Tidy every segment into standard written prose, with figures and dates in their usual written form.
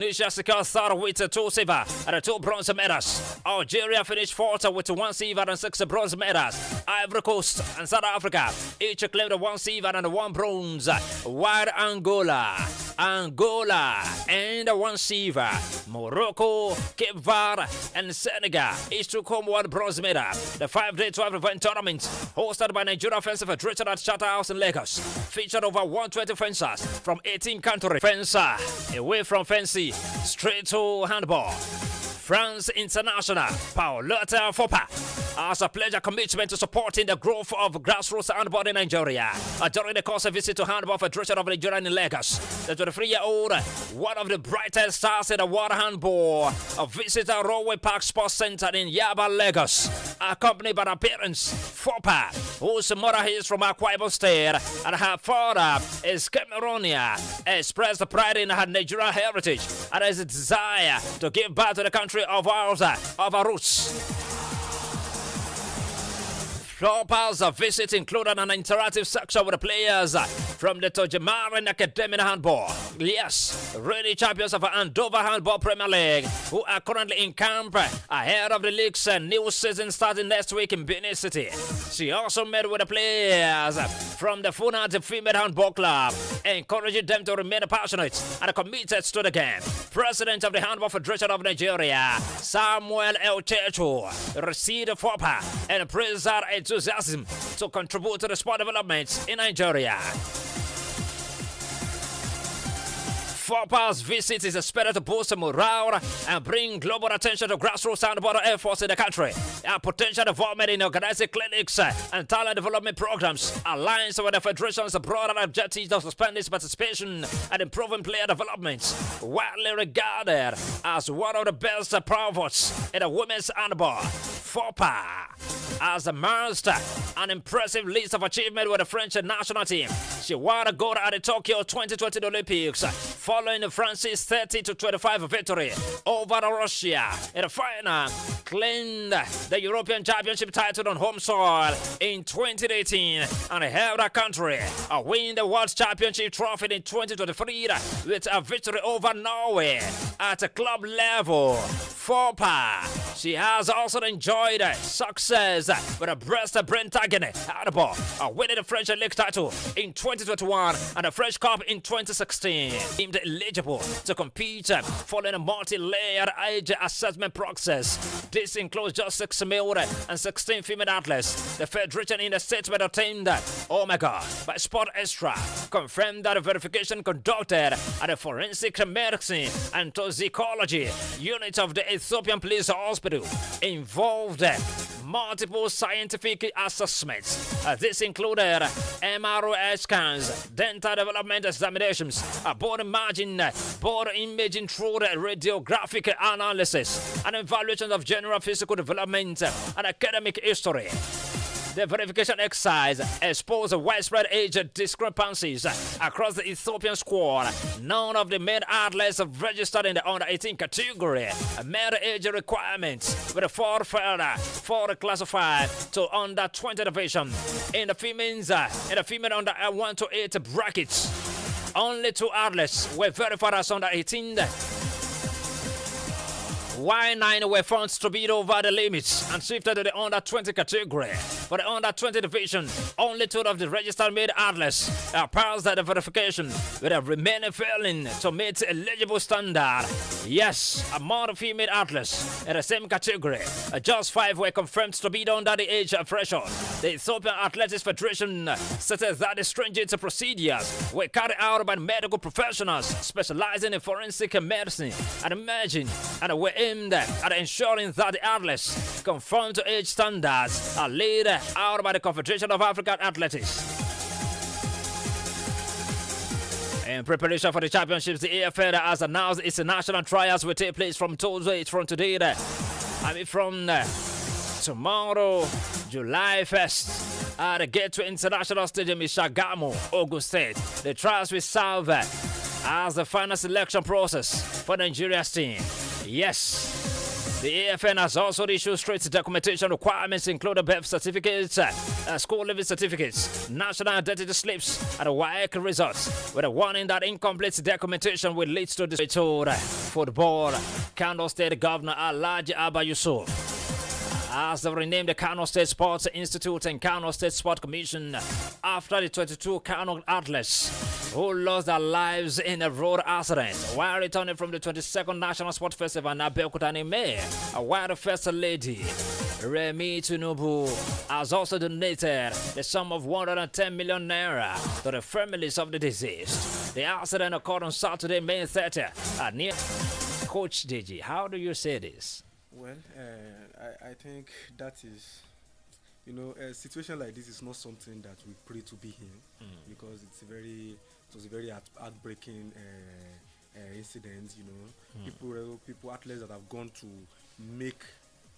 Tunisia secured third with 2 silver and 2 bronze medals. Algeria finished fourth with 1 silver and 6 bronze medals. Ivory Coast and South Africa each claimed 1 silver and 1 bronze, while Angola and 1 silver. Morocco, Cape Verde, and Senegal each took home 1 bronze medal. The 5-day 12-event tournament, hosted by Nigeria Fencing Federation at Charterhouse in Lagos, featured over 120 fencers from 18 countries. Fencer away from fencing, straight to handball. France International, Pauletta Fopa, has a pledge commitment to supporting the growth of grassroots handball in Nigeria. During the course of visit to Handball Federation of Nigeria in Lagos, the 23-year-old, one of the brightest stars in the world handball, visited Railway Park Sports Center in Yaba, Lagos, accompanied by her parents, Fopa, whose mother is from Akwa Ibom State, and her father is Cameroonian, expressed pride in her Nigerian heritage and has a desire to give back to the country of our roots. Flopa's visit included an interactive section with the players from the Tojamaran Academy Handball. Yes, reigning champions of Andover Handball Premier League, who are currently in camp ahead of the league's new season starting next week in Benin City. She also met with the players from the Funad Female Handball Club, encouraging them to remain passionate and committed to the game. President of the Handball Federation of Nigeria, Samuel El Checho, received FOPA and praised her enthusiasm to contribute to the sport development in Nigeria. FOPA's visit is expected to boost morale and bring global attention to grassroots handball efforts in the country. Our potential involvement in organizing clinics and talent development programs aligns with the Federation's broader objectives of suspending participation and improving player development. Widely regarded as one of the best promotes in the women's handball, FOPA has amassed an impressive list of achievements with the French national team. She won a gold at the Tokyo 2020 Olympics, following France's 30-25 victory over Russia in the final, claimed the European Championship title on home soil in 2018 and held her country win the World Championship trophy in 2023 with a victory over Norway at a club level. FOPA, she has also enjoyed success with a breast Brentagne handball, winning the French League title in 2021 and the French Cup in 2016. Deemed eligible to compete following a multi-layered age assessment process. This includes just 6 male and 16 female athletes. The Federation in the statement obtained by Sport Extra confirmed that the verification conducted at the Forensic Medicine and Toxicology unit of the Ethiopian Police Hospital involved multiple scientific assessments. This included MRI scans, dental development examinations, bone imaging through the radiographic analysis, and evaluation of general physical development and academic history. The verification exercise exposed widespread age discrepancies across the Ethiopian squad. None of the male athletes registered in the under-18 category met age requirements, with 4 classified to under-20 division. In the female under 1 to 8 brackets, only 2 athletes were verified as under-18. While 9 were found to be over the limits and shifted to the under-20 category. For the under-20 division, only 2 of the registered male athletes passed the verification, with the remaining failing to meet eligible standard. Yes, among the female athletes in the same category, just 5 were confirmed to be under the age threshold. The Ethiopian Athletics Federation stated that the stringent procedures were carried out by medical professionals specializing in forensic medicine and imaging, and were aimed at ensuring that the athletes conform to age standards are laid out by the Confederation of African Athletics. In preparation for the championships, the AFL has announced its national trials will take place from today, from tomorrow, July 1st, at the Gateway International Stadium in Shagamu, Ogun State. The trials will serve as the final selection process for Nigeria's team. Yes. The AFN has also issued strict documentation requirements, including birth certificates, school living certificates, national identity slips, and WAEC results, with a warning that incomplete documentation will lead to the football. Kano State Governor Alhaji Abba Yusuf has renamed the Kano State Sports Institute and Kano State Sport Commission after the 22 Kano athletes who lost their lives in a road accident while returning from the 22nd National Sport Festival in Abeokuta in May. While the First Lady Remi Tinubu has also donated the sum of 110 million naira to the families of the deceased. The accident occurred on Saturday, May 30 near Coach Deji. How do you say this? Well, I think that is, a situation like this is not something that we pray to be in, because it was a very heartbreaking incident. People, athletes that have gone to make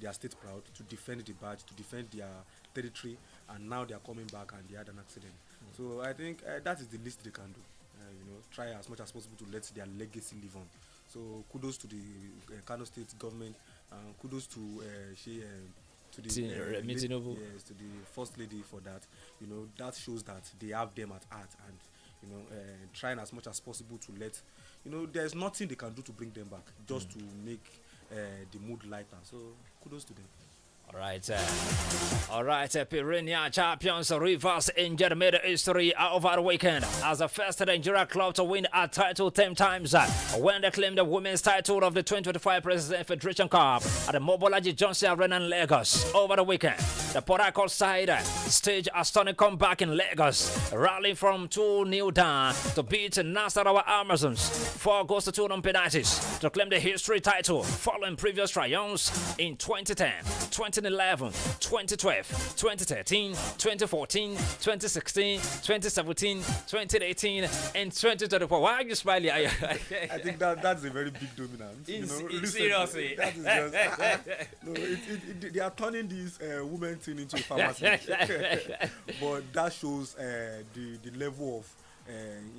their state proud, to defend the badge, to defend their territory, and now they are coming back and they had an accident. So I think that is the least they can do. Try as much as possible to let their legacy live on. So kudos to the Kano State government. Kudos to the First Lady for that. That shows that they have them at heart, and trying as much as possible to let there's nothing they can do to bring them back, just to make the mood lighter. So kudos to them. All right, Perennial champions Rivers Angel made history over the weekend as the first Nigeria club to win a title 10 times when they claimed the women's title of the 2025 President Federation Cup at the Mobolaji Johnson Arena in Lagos over the weekend. The Port Harcourt side staged a stunning comeback in Lagos, rallying from 2-0 down to beat Nasarawa Amazons 4 goals to 2 on penalties to claim the history title following previous triumphs in 2010, 2011, 2012, 2013, 2014, 2016, 2017, 2018, and 2024. Why are you smiling? I think that's a very big dominance. Seriously. That is just, they are turning this women thing into a pharmacy. But that shows the level of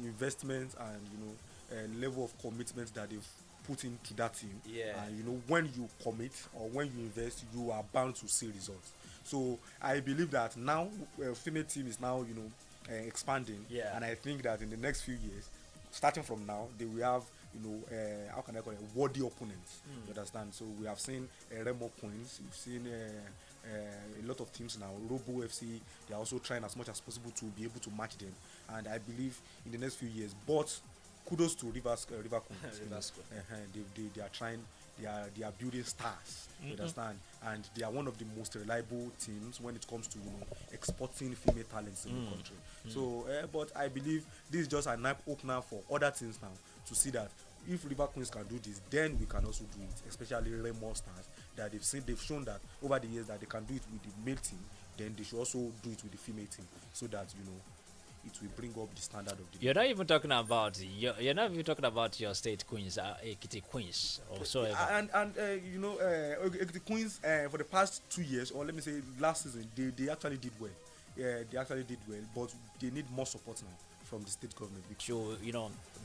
investment and level of commitment that they've put into that team. And when you commit or when you invest, you are bound to see results. So I believe that now female team is now expanding, and I think that in the next few years, starting from now, they will have how can I call it, worthy opponents. You understand? So we have seen Remo Queens, we've seen a lot of teams now. Robo FC, they are also trying as much as possible to be able to match them, and I believe in the next few years. But kudos to River Queens. They are trying. They are building stars. You understand? And they are one of the most reliable teams when it comes to exporting female talents in the country. So, but I believe this is just an opener for other teams now to see that if River Queens can do this, then we can also do it. Especially Remo Stars, that they've shown that over the years that they can do it with the male team, then they should also do it with the female team, so that it will bring up the standard of the. You're not even talking about your state queens, Ekiti Queens, or so. And Ekiti Queens for the past 2 years, or let me say last season, they actually did well. They actually did well, but they need more support now from the state government. To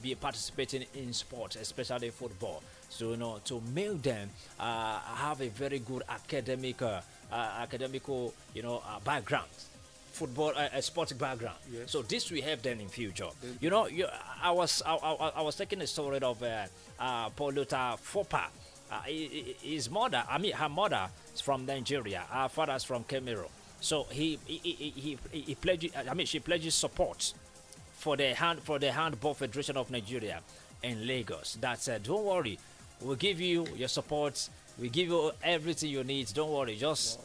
be participating in sport, especially football. So to make them have a very good academical background. Football, a sports background. Yes. So this will help them in future. I was taking the story of Poluta Fopa. Her mother is from Nigeria. Her father is from Cameroon. So he pledged. She pledges support for the Handball Federation of Nigeria in Lagos. That said, don't worry, we'll give you your support. We give you everything you need. Don't worry, just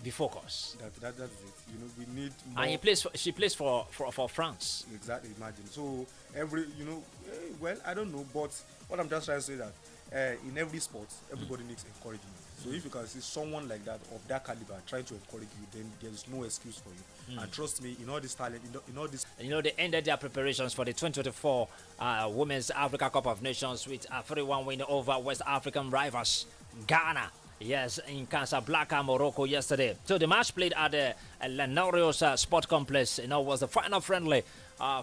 be focused. That's it. We need more. And she plays for France. Exactly, imagine. So well, I don't know, but what I'm just trying to say that in every sport, everybody needs encouragement. So if you can see someone like that, of that caliber, trying to encourage you, then there's no excuse for you. And trust me, in all this talent, in all this. They ended their preparations for the 2024 Women's Africa Cup of Nations with a 3-1 win over West African rivals, Ghana. Yes, in Casablanca, Morocco yesterday. So the match played at the Lanorios Sport Complex, was the final friendly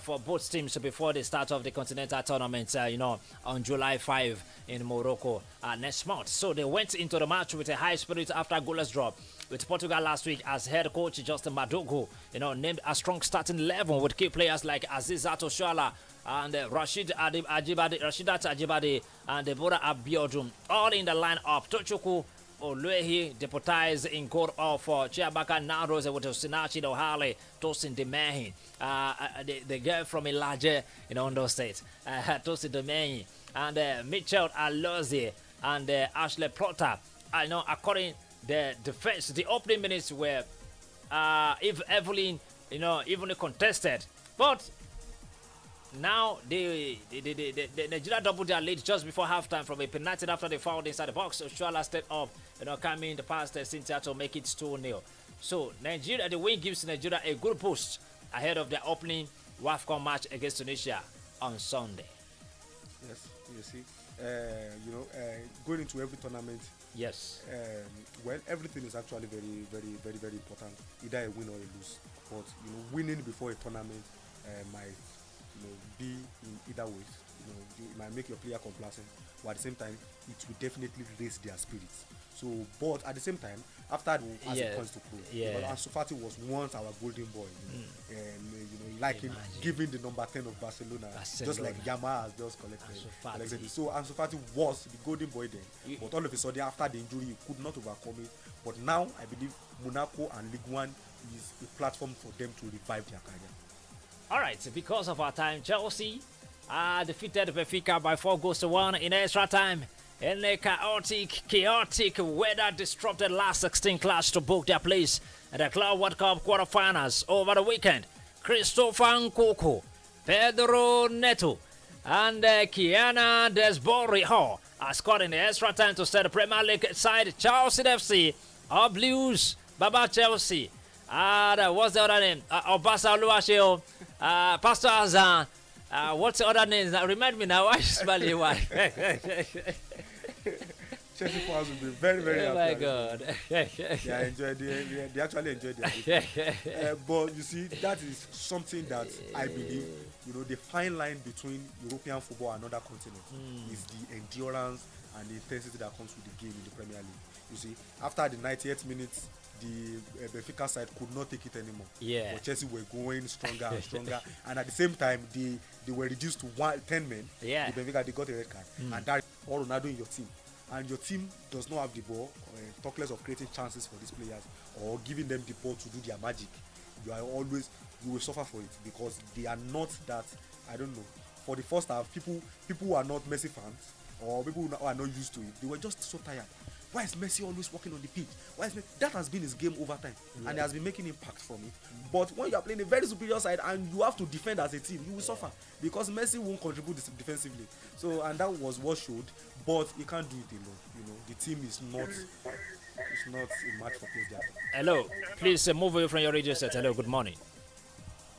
for both teams before the start of the Continental Tournament, on July 5 in Morocco next month. So they went into the match with a high spirit after a goalless draw with Portugal last week, as head coach Justin Madogo, named a strong starting 11 with key players like Azizat Oshoala and Rashidat Ajibade and Deborah Abiodun all in the lineup. Tochukwu Oluehi deputized in goal of Chiabaka Naros with Sinachi Ohale, Tosin Demehi, the girl from Ilaje in Ondo State, Tosin Demehi, and Mitchell Alozie and Ashley Plotter. I know, according the defense, the opening minutes were if Evelyn, evenly contested, but now the Nigeria doubled their lead just before halftime from a penalty after they fouled inside the box. Oshuala stepped up, coming the past Cynthia to make it 2-0. So Nigeria, the win gives Nigeria a good boost ahead of their opening WAFCON match against Tunisia on Sunday. Yes, you see, going into every tournament. Yes. Well, everything is actually very, very, very, very important. Either a win or a lose. But winning before a tournament might be in either ways. It might make your player complacent, but at the same time, it will definitely raise their spirits. So, but at the same time, after as it comes to pro, Ansu Fati was once our golden boy, giving the number 10 of Barcelona, just like Yama has just collected. So Ansu Fati was the golden boy then, but all of a sudden after the injury, he could not overcome it. But now I believe Monaco and Ligue 1 is a platform for them to revive their career. All right, because of our time, Chelsea defeated Benfica by 4-1 in extra time. In a chaotic weather disrupted last 16 clash to book their place at the Club World Cup quarterfinals over the weekend. Christopher Nkoko, Pedro Neto, and Kiana Desboriho are scored in the extra time to set the Premier League side Chelsea FC of Blues. Baba Chelsea. What's the other name? Obasa Oluwasheo, Pastor Azan. What's the other name? Remind me now. Why is smiling? Why? Chelsea fans will be very, very happy. Oh my God. They actually enjoyed their but you see, that is something that I believe, the fine line between European football and other continents is the endurance and the intensity that comes with the game in the Premier League. You see, after the 98th minutes, the Benfica side could not take it anymore. Yeah. But Chelsea were going stronger and stronger, and at the same time, they were reduced to 10 men. Yeah. The Benfica, they got a red card, and that all Ronaldo in your team, and your team does not have the ball. Talk less of creating chances for these players or giving them the ball to do their magic. You will suffer for it because they are not that. I don't know. For the first half, people who are not Messi fans or people who are not used to it, they were just so tired. Why is Messi always walking on the pitch? That has been his game over time, and he has been making impact from it. But when you are playing a very superior side and you have to defend as a team, you will suffer because Messi won't contribute defensively. So, and that was what showed. But he can't do it alone. The team is not a match for PSG. Hello, please move away from your radio set. Hello, good morning.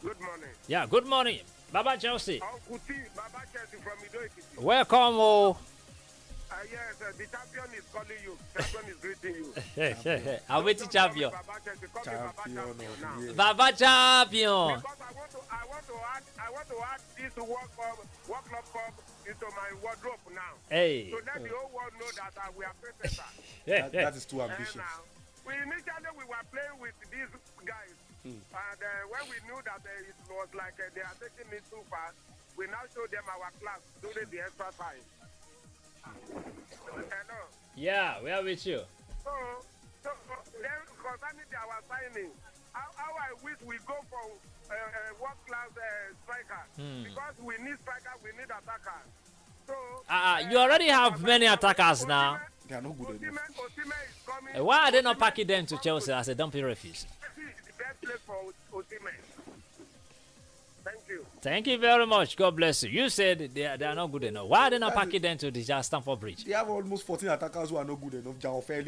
Good morning. Yeah, good morning, Baba Chelsea. Baba Chelsea from Ido-Ekiti. Welcome, Yes, the champion is calling you. Champion is greeting you. I'm waiting, champion. Baba Champion. Because I want to add this World Club Cup into my wardrobe now. Hey. So let the whole world know that we are present. That is too ambitious. Initially we were playing with these guys, and when we knew that it was like they are taking it too far, we now show them our class during the extra time. Hello. Yeah, we are with you. So then concerning our signing, how I wish we go for world class striker because we need striker, we need attacker. So you already have many attackers now. They are not good enough. Is coming. Why are they not packing them to Chelsea as a dumping refuse? This is the best place for Osimhen. Thank you. Thank you very much. God bless you. You said they are not good enough. Why are they not packing them to the Stamford Bridge? They have almost 14 attackers who are not good enough.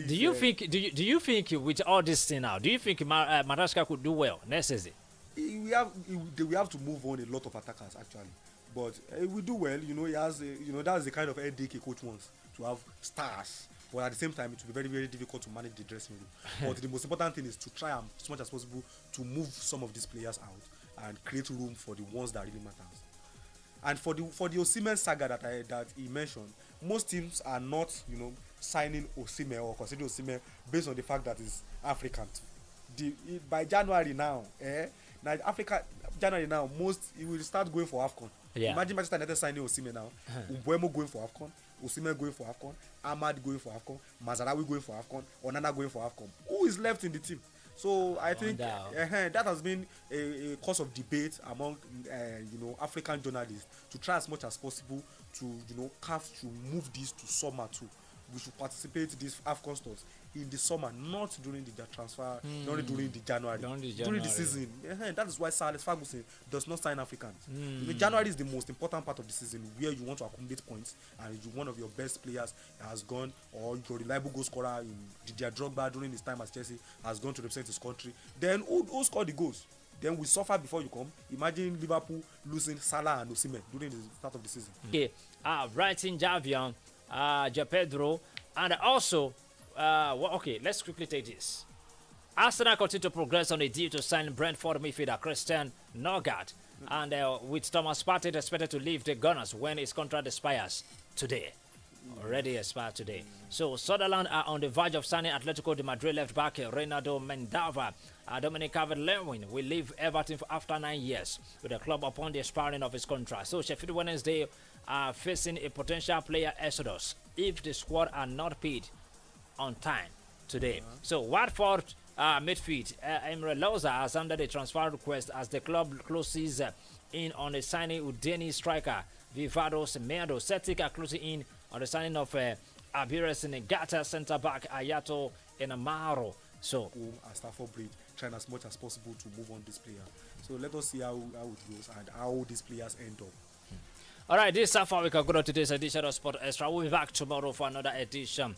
Do you think? Do you think with all this thing now? Do you think Madagascar could do well next season? We have to move on a lot of attackers actually, but we do well. He has that's the kind of headache a coach wants to have stars. But at the same time, it will be very, very difficult to manage the dressing room. But the most important thing is to try as much as possible to move some of these players out and create room for the ones that really matters. And for the Osimhen saga that he mentioned, most teams are not, signing Osimhen or considering Osimhen based on the fact that he's African. By January now, January now, he will start going for AFCON. Yeah. Imagine Manchester United signing Osimhen now. Umbuemo going for AFCON. Osimhen going for AFCON. Ahmad going for AFCON. Mazarawi going for AFCON. Onana going for AFCON. Who is left in the team? So I think that has been a cause of debate among African journalists to try as much as possible to to move this to summer too. We should participate in these AFCON stores in the summer, not during the transfer, not during the January. During the season. That is why Sir Alex Ferguson does not sign Africans. January is the most important part of the season where you want to accumulate points and one of your best players has gone, or your reliable goal scorer in Didier Drogba during his time at Chelsea has gone to represent his country. Then who scored the goals? Then we suffer before you come. Imagine Liverpool losing Salah and Osimhen during the start of the season. Okay, writing Javion, Pedro, and also, okay, let's quickly take this. Arsenal continue to progress on a deal to sign Brentford midfielder Christian Norgard, and with Thomas Partey expected to leave the Gunners when his contract expires today. Already expired today. So Sunderland are on the verge of signing Atletico de Madrid left back Renato Mendava. Dominic Calvert-Lewin will leave Everton after 9 years with the club upon the expiring of his contract. So Sheffield Wednesday are facing a potential player exodus if the squad are not paid on time today. So Watford midfield Emre Loza has under the transfer request as the club closes in on the signing of Danish striker Vivado Semedo. Celtic are closing in on the signing of Abires Negata centre back Ayato Enamaro. So at Stafford Bridge, trying as much as possible to move on this player. So let us see how it goes and how these players end up. All right, this is how far we can go to today's edition of Sport Extra. We'll be back tomorrow for another edition